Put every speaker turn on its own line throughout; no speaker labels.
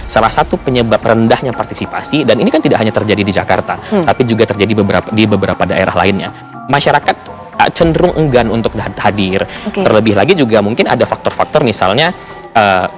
Salah satu penyebab rendahnya partisipasi, dan ini kan tidak hanya terjadi di Jakarta, tapi juga terjadi di beberapa daerah lainnya. Masyarakat cenderung enggan untuk hadir. Terlebih lagi juga mungkin ada faktor-faktor misalnya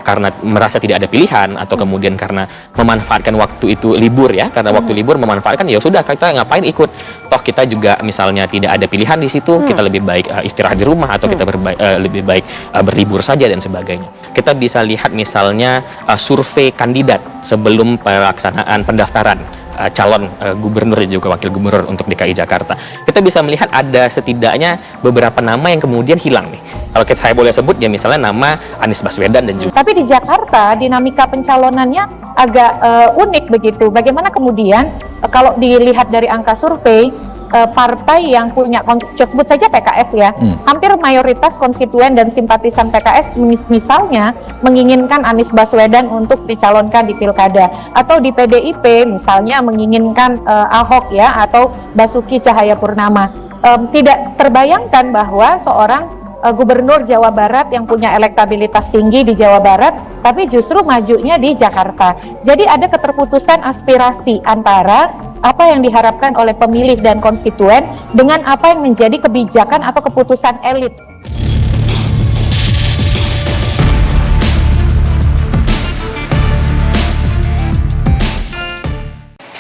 karena merasa tidak ada pilihan, atau kemudian karena memanfaatkan waktu itu libur ya, karena waktu libur memanfaatkan ya sudah kita ngapain ikut, toh kita juga misalnya tidak ada pilihan di situ, kita lebih baik istirahat di rumah, atau kita lebih baik berlibur saja dan sebagainya. Kita bisa lihat misalnya survei kandidat sebelum pelaksanaan pendaftaran calon gubernur dan juga wakil gubernur untuk DKI Jakarta. Kita bisa melihat ada setidaknya beberapa nama yang kemudian hilang nih. Kalau saya boleh sebut ya misalnya nama Anies Baswedan dan juga.
Tapi di Jakarta dinamika pencalonannya agak unik begitu. Bagaimana kemudian kalau dilihat dari angka survei, partai yang punya, sebut saja PKS ya, hampir mayoritas konstituen dan simpatisan PKS misalnya menginginkan Anies Baswedan untuk dicalonkan di Pilkada, atau di PDIP misalnya menginginkan Ahok ya, atau Basuki Cahayapurnama. Tidak terbayangkan bahwa seorang gubernur Jawa Barat yang punya elektabilitas tinggi di Jawa Barat, tapi justru majunya di Jakarta. Jadi ada keterputusan aspirasi antara apa yang diharapkan oleh pemilih dan konstituen dengan apa yang menjadi kebijakan atau keputusan elit.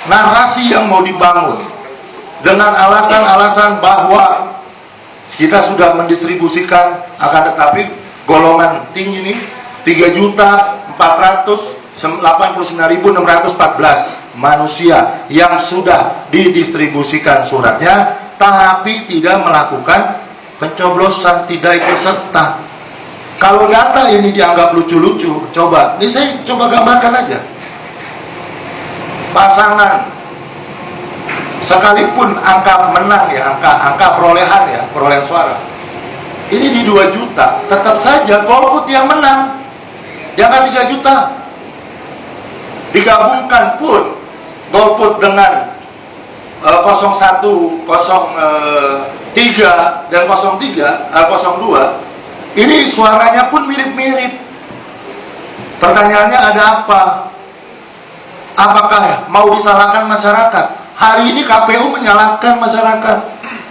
Narasi yang mau dibangun dengan alasan-alasan bahwa kita sudah mendistribusikan, akan tetapi golongan tinggi ini 3.489.614 manusia yang sudah didistribusikan suratnya, tapi tidak melakukan pencoblosan, tidak ikut serta. Kalau data ini dianggap lucu-lucu, coba, ini saya coba gambarkan aja. Pasangan, sekalipun angka menang ya, angka perolehan ya, perolehan suara, ini di 2 juta, tetap saja golput yang menang, di angka 3 juta. Digabungkan pun golput dengan 01, 03 dan 02, ini suaranya pun mirip-mirip. Pertanyaannya ada apa? Apakah mau disalahkan masyarakat? Hari ini KPU menyalahkan masyarakat.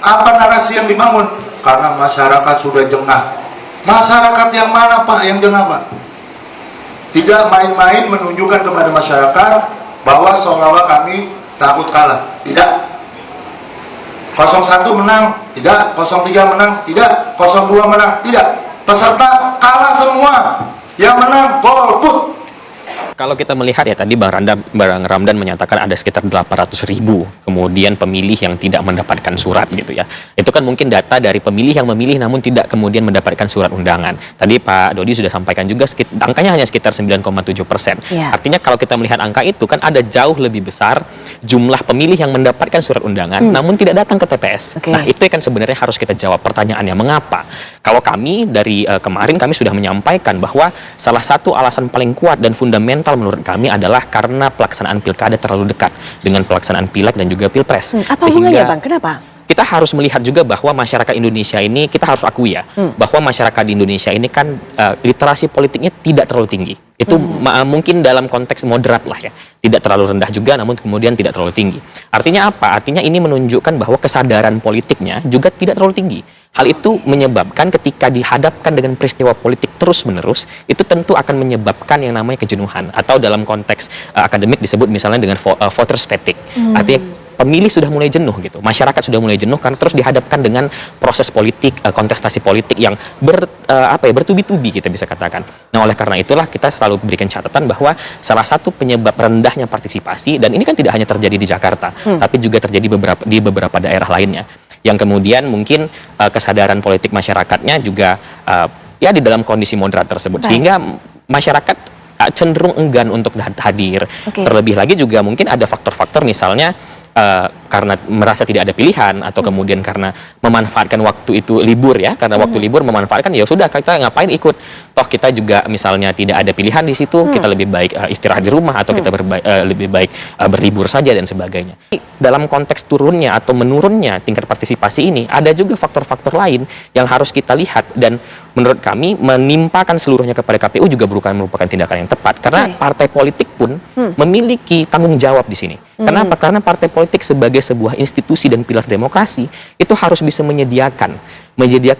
Apa narasi yang dibangun? Karena masyarakat sudah jengah. Masyarakat yang mana Pak yang jengah Pak? Tidak main-main menunjukkan kepada masyarakat bahwa seolah-olah kami takut kalah. Tidak. 01 menang, tidak. 03 menang, tidak. 02 menang, tidak. Peserta kalah semua. Yang menang golput.
Kalau kita melihat ya tadi Bang Ramdan menyatakan ada sekitar 800.000 kemudian pemilih yang tidak mendapatkan surat gitu ya. Itu kan mungkin data dari pemilih yang memilih namun tidak kemudian mendapatkan surat undangan. Tadi Pak Dodi sudah sampaikan juga angkanya hanya sekitar 9,7%. Artinya kalau kita melihat angka itu kan ada jauh lebih besar jumlah pemilih yang mendapatkan surat undangan namun tidak datang ke TPS. Nah itu kan sebenarnya harus kita jawab pertanyaannya, mengapa? Kalau kami dari kemarin kami sudah menyampaikan bahwa salah satu alasan paling kuat dan fundamental menurut kami adalah karena pelaksanaan pilkada terlalu dekat dengan pelaksanaan pileg dan juga pilpres.
Apa hubungannya Bang? Kenapa?
Kita harus melihat juga bahwa masyarakat Indonesia ini, kita harus akui ya, bahwa masyarakat di Indonesia ini kan literasi politiknya tidak terlalu tinggi. Itu mungkin dalam konteks moderat lah ya. Tidak terlalu rendah juga, namun kemudian tidak terlalu tinggi. Artinya apa? Artinya ini menunjukkan bahwa kesadaran politiknya juga tidak terlalu tinggi. Hal itu menyebabkan ketika dihadapkan dengan peristiwa politik terus-menerus, itu tentu akan menyebabkan yang namanya kejenuhan. Atau dalam konteks akademik disebut misalnya dengan voters fatigue. Artinya pemilih sudah mulai jenuh gitu, masyarakat sudah mulai jenuh karena terus dihadapkan dengan proses politik, kontestasi politik yang bertubi-tubi kita bisa katakan. Nah oleh karena itulah kita selalu berikan catatan bahwa salah satu penyebab rendahnya partisipasi, dan ini kan tidak hanya terjadi di Jakarta, tapi juga terjadi di beberapa daerah lainnya, yang kemudian mungkin kesadaran politik masyarakatnya juga ya di dalam kondisi moderat tersebut, sehingga masyarakat cenderung enggan untuk hadir. Terlebih lagi juga mungkin ada faktor-faktor misalnya karena merasa tidak ada pilihan atau kemudian karena memanfaatkan waktu itu libur ya, karena waktu libur memanfaatkan ya sudah kita ngapain ikut, toh kita juga misalnya tidak ada pilihan di situ, kita lebih baik istirahat di rumah atau kita lebih baik berlibur saja dan sebagainya. Dalam konteks turunnya atau menurunnya tingkat partisipasi ini ada juga faktor-faktor lain yang harus kita lihat, dan menurut kami menimpakan seluruhnya kepada KPU juga bukan merupakan tindakan yang tepat, karena partai politik pun memiliki tanggung jawab di sini. Kenapa? Karena partai politik sebagai sebuah institusi dan pilar demokrasi itu harus bisa menyediakan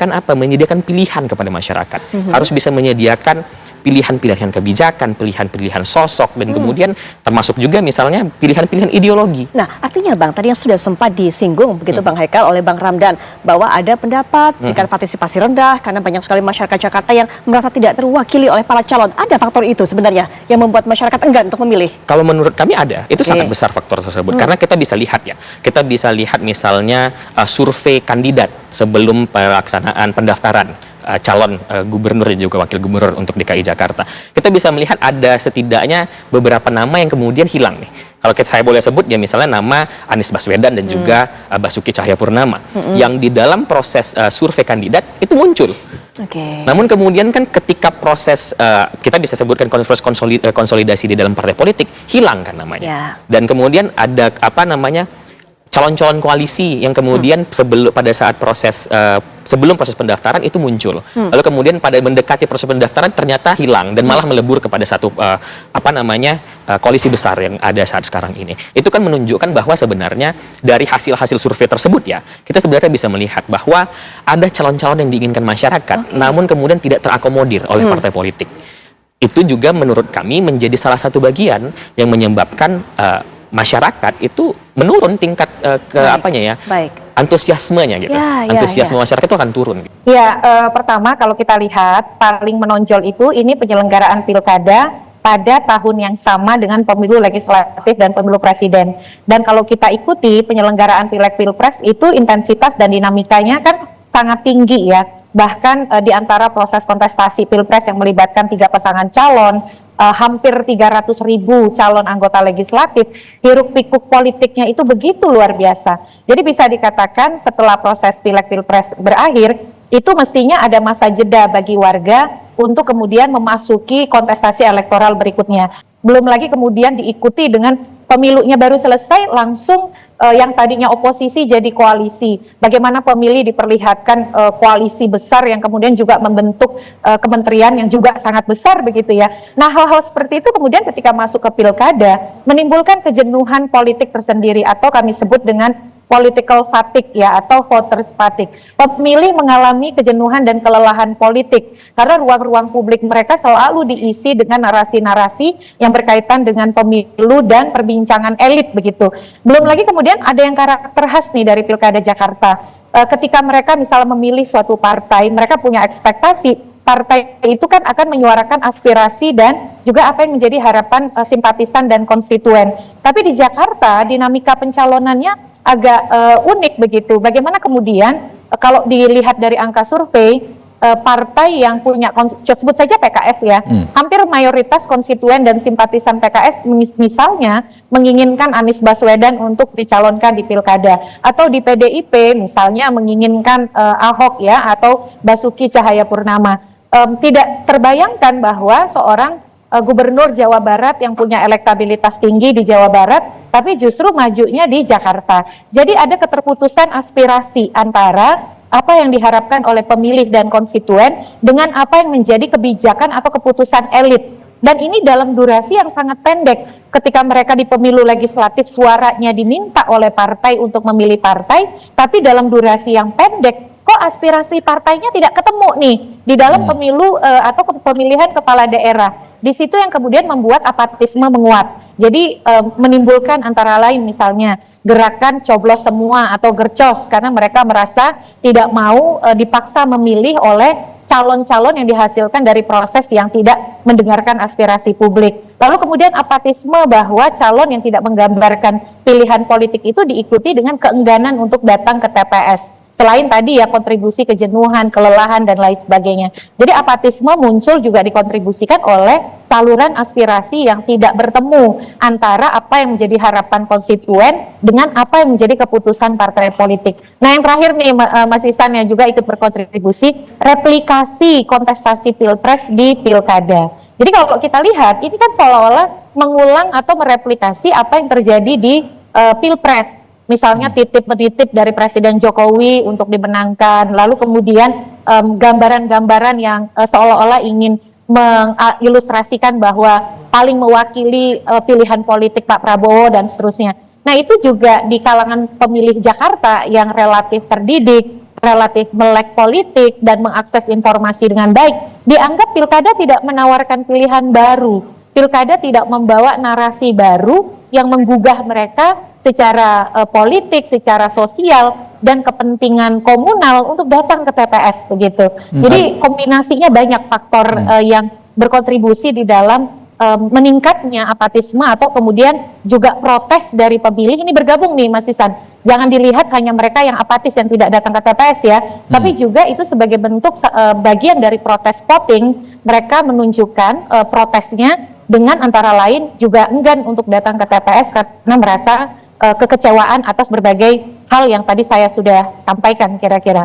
apa? Menyediakan pilihan kepada masyarakat. Harus bisa menyediakan pilihan-pilihan kebijakan, pilihan-pilihan sosok, dan kemudian termasuk juga misalnya pilihan-pilihan ideologi.
Nah, artinya Bang, tadi yang sudah sempat disinggung begitu Bang Haikal oleh Bang Ramdan, bahwa ada pendapat tingkat partisipasi rendah karena banyak sekali masyarakat Jakarta yang merasa tidak terwakili oleh para calon. Ada faktor itu sebenarnya yang membuat masyarakat enggan untuk memilih?
Kalau menurut kami ada, itu sangat besar faktor tersebut. Karena kita bisa lihat ya, kita bisa lihat misalnya survei kandidat sebelum pelaksanaan pendaftaran calon gubernur dan juga wakil gubernur untuk DKI Jakarta. Kita bisa melihat ada setidaknya beberapa nama yang kemudian hilang nih. Kalau saya boleh sebut ya, misalnya nama Anies Baswedan dan juga Basuki Cahayapurnama yang di dalam proses survei kandidat itu muncul. Namun kemudian kan ketika proses kita bisa sebutkan konsolidasi di dalam partai politik, hilang kan namanya. Dan kemudian ada apa namanya, calon-calon koalisi yang kemudian pada saat sebelum proses pendaftaran itu muncul. Lalu kemudian pada mendekati proses pendaftaran ternyata hilang dan malah melebur kepada satu koalisi besar yang ada saat sekarang ini. Itu kan menunjukkan bahwa sebenarnya dari hasil-hasil survei tersebut ya, kita sebenarnya bisa melihat bahwa ada calon-calon yang diinginkan masyarakat, namun kemudian tidak terakomodir oleh partai politik. Itu juga menurut kami menjadi salah satu bagian yang menyebabkan masyarakat itu menurun tingkat antusiasmenya gitu. Antusiasme masyarakat itu akan turun.
Pertama kalau kita lihat paling menonjol itu ini penyelenggaraan pilkada pada tahun yang sama dengan pemilu legislatif dan pemilu presiden. Dan kalau kita ikuti penyelenggaraan pileg pilpres itu intensitas dan dinamikanya kan sangat tinggi ya. Bahkan di antara proses kontestasi pilpres yang melibatkan 3 pasangan calon, hampir 300.000 calon anggota legislatif, hiruk pikuk politiknya itu begitu luar biasa. Jadi bisa dikatakan setelah proses pileg pilpres berakhir, itu mestinya ada masa jeda bagi warga untuk kemudian memasuki kontestasi elektoral berikutnya. Belum lagi kemudian diikuti dengan pemilunya baru selesai langsung yang tadinya oposisi jadi koalisi. Bagaimana pemilih diperlihatkan koalisi besar yang kemudian juga membentuk kementerian yang juga sangat besar begitu ya. Nah, hal-hal seperti itu kemudian ketika masuk ke pilkada menimbulkan kejenuhan politik tersendiri atau kami sebut dengan political fatigue ya, atau voters fatigue. Pemilih mengalami kejenuhan dan kelelahan politik karena ruang-ruang publik mereka selalu diisi dengan narasi-narasi yang berkaitan dengan pemilu dan perbincangan elit begitu. Belum lagi kemudian ada yang karakter khas nih dari Pilkada Jakarta. Ketika mereka misalnya memilih suatu partai, mereka punya ekspektasi partai itu kan akan menyuarakan aspirasi dan juga apa yang menjadi harapan simpatisan dan konstituen. Tapi di Jakarta dinamika pencalonannya agak unik begitu. Bagaimana kemudian kalau dilihat dari angka survei partai yang punya, sebut saja PKS ya, hampir mayoritas konstituen dan simpatisan PKS misalnya menginginkan Anies Baswedan untuk dicalonkan di pilkada, atau di PDIP misalnya menginginkan Ahok ya, atau Basuki Cahayapurnama. Tidak terbayangkan bahwa seorang gubernur Jawa Barat yang punya elektabilitas tinggi di Jawa Barat, tapi justru majunya di Jakarta. Jadi ada keterputusan aspirasi antara apa yang diharapkan oleh pemilih dan konstituen dengan apa yang menjadi kebijakan atau keputusan elit. Dan ini dalam durasi yang sangat pendek. Ketika mereka di pemilu legislatif suaranya diminta oleh partai untuk memilih partai, tapi dalam durasi yang pendek, kok aspirasi partainya tidak ketemu nih di dalam pemilu atau pemilihan kepala daerah. Di situ yang kemudian membuat apatisme menguat. Jadi menimbulkan antara lain misalnya gerakan coblos semua atau gercos, karena mereka merasa tidak mau dipaksa memilih oleh calon-calon yang dihasilkan dari proses yang tidak mendengarkan aspirasi publik. Lalu kemudian apatisme bahwa calon yang tidak menggambarkan pilihan politik itu diikuti dengan keengganan untuk datang ke TPS. Selain tadi ya kontribusi kejenuhan, kelelahan dan lain sebagainya. Jadi apatisme muncul juga dikontribusikan oleh saluran aspirasi yang tidak bertemu antara apa yang menjadi harapan konstituen dengan apa yang menjadi keputusan partai politik. Nah yang terakhir nih Mas Ihsan yang juga ikut berkontribusi, replikasi kontestasi pilpres di pilkada. Jadi kalau kita lihat ini kan seolah-olah mengulang atau mereplikasi apa yang terjadi di pilpres. Misalnya titip-menitip dari Presiden Jokowi untuk dimenangkan, lalu kemudian gambaran-gambaran yang seolah-olah ingin mengilustrasikan bahwa paling mewakili pilihan politik Pak Prabowo dan seterusnya. Nah itu juga di kalangan pemilih Jakarta yang relatif terdidik, relatif melek politik dan mengakses informasi dengan baik, dianggap pilkada tidak menawarkan pilihan baru, pilkada tidak membawa narasi baru yang menggugah mereka secara politik, secara sosial dan kepentingan komunal untuk datang ke TPS begitu. Jadi kombinasinya banyak faktor yang berkontribusi di dalam meningkatnya apatisme atau kemudian juga protes dari pemilih. Ini bergabung nih Mas Ihsan. Jangan dilihat hanya mereka yang apatis yang tidak datang ke TPS ya, tapi juga itu sebagai bentuk bagian dari protes voting. Mereka menunjukkan protesnya dengan antara lain juga enggan untuk datang ke TPS karena merasa kekecewaan atas berbagai hal yang tadi saya sudah sampaikan kira-kira.